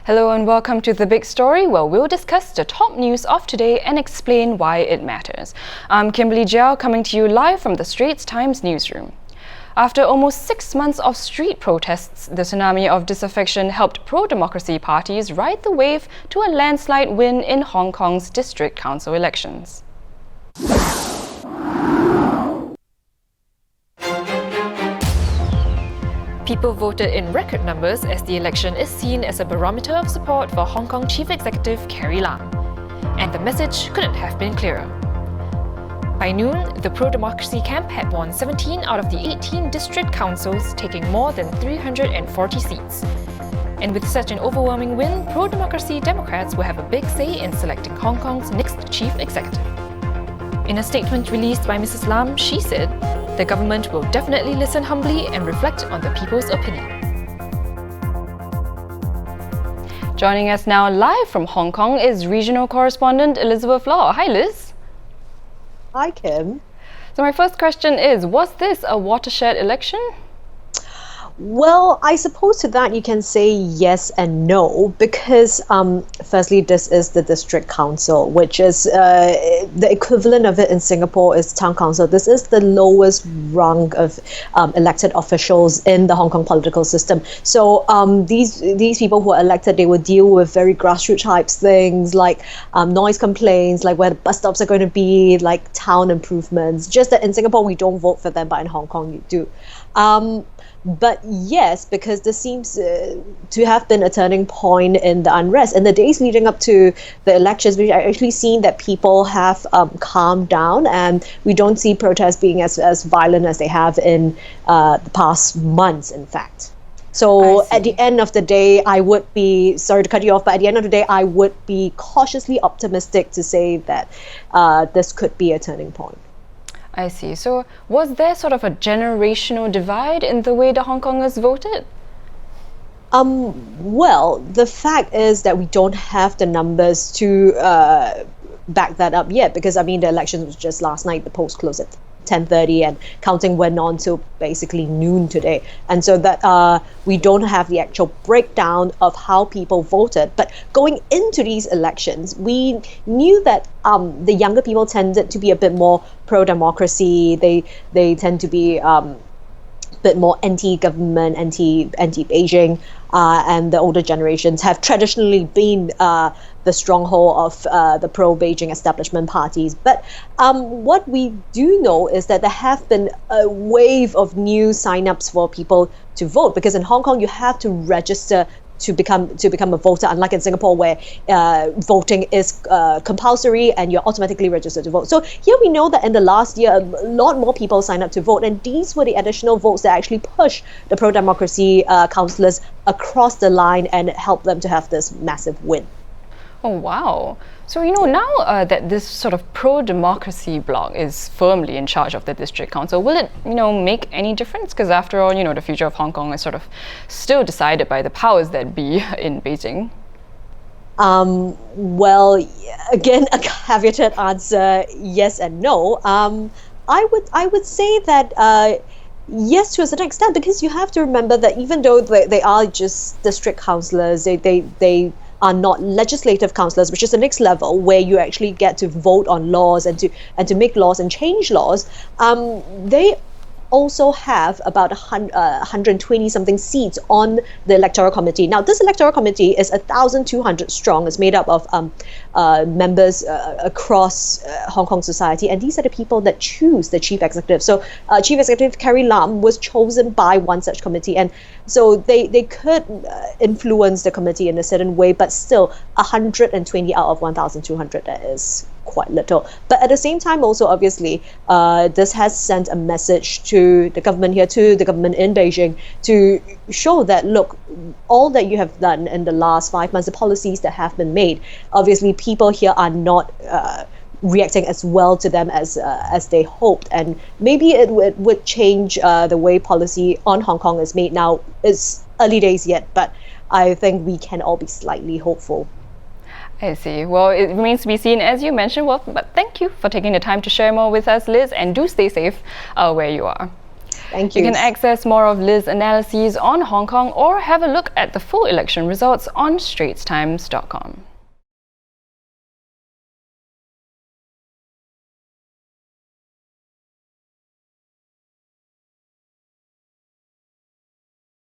Hello and welcome to The Big Story, where we'll discuss the top news of today and explain why it matters. I'm Kimberly Jiao, coming to you live from the Straits Times newsroom. After almost 6 months of street protests, the tsunami of disaffection helped pro-democracy parties ride the wave to a landslide win in Hong Kong's district council elections. People voted in record numbers as the election is seen as a barometer of support for Hong Kong Chief Executive Carrie Lam. And the message couldn't have been clearer. By noon, the pro-democracy camp had won 17 out of the 18 district councils, taking more than 340 seats. And with such an overwhelming win, pro-democracy Democrats will have a big say in selecting Hong Kong's next chief executive. In a statement released by Mrs. Lam, she said, "The government will definitely listen humbly and reflect on the people's opinion." Joining us now live from Hong Kong is regional correspondent Elizabeth Law. Hi, Liz. Hi, Kim. So my first question is, was this a watershed election? Well, I suppose to that you can say yes and no, because firstly, this is the district council, which is the equivalent of it in Singapore is town council. This is the lowest rung of elected officials in the Hong Kong political system. So these people who are elected, they will deal with very grassroots type things like noise complaints, like where the bus stops are going to be, like town improvements. Just that in Singapore we don't vote for them, but in Hong Kong you do. But yes, because this seems to have been a turning point in the unrest. In the days leading up to the elections, we've actually seen that people have calmed down, and we don't see protests being as violent as they have in the past months, in fact. So at the end of the day, I would be, sorry to cut you off, but at the end of the day, I would be cautiously optimistic to say that this could be a turning point. I see. So was there sort of a generational divide in the way the Hong Kongers voted? Well, the fact is that we don't have the numbers to back that up yet, because I mean the election was just last night. The polls closed at 10:30 and counting went on till basically noon today, and so that we don't have the actual breakdown of how people voted. But going into these elections, we knew that the younger people tended to be a bit more pro-democracy. They tend to be bit more anti-government, anti-Beijing, and the older generations have traditionally been the stronghold of the pro-Beijing establishment parties. But what we do know is that there have been a wave of new sign-ups for people to vote, because in Hong Kong you have to register to become a voter, unlike in Singapore where voting is compulsory and you're automatically registered to vote. So here we know that in the last year, a lot more people signed up to vote, and these were the additional votes that actually pushed the pro-democracy councillors across the line and helped them to have this massive win. Oh, wow. So, now that this sort of pro-democracy bloc is firmly in charge of the district council, will it, make any difference? Because after all, the future of Hong Kong is sort of still decided by the powers that be in Beijing. Well, again, a caveated answer, yes and no. I would say that yes, to a certain extent, because you have to remember that even though they are just district councillors, they are not legislative councillors, which is the next level where you actually get to vote on laws and to make laws and change laws. They also have about 120 something seats on the electoral committee. Now, this electoral committee is 1,200 strong. It's made up of members across Hong Kong society, and these are the people that choose the chief executive. So Chief Executive Carrie Lam was chosen by one such committee, and so they could influence the committee in a certain way, but still 120 out of 1,200, that is quite little. But at the same time also, obviously, this has sent a message to the government here, to the government in Beijing, to show that, look, all that you have done in the last 5 months, the policies that have been made, obviously people here are not reacting as well to them as they hoped, and maybe it would change the way policy on Hong Kong is made. Now, it's early days yet, but I think we can all be slightly hopeful. I see. Well, it remains to be seen, as you mentioned. Well, but thank you for taking the time to share more with us, Liz, and do stay safe where you are. Thank You you. can access more of Liz's analyses on Hong Kong or have a look at the full election results on straitstimes.com.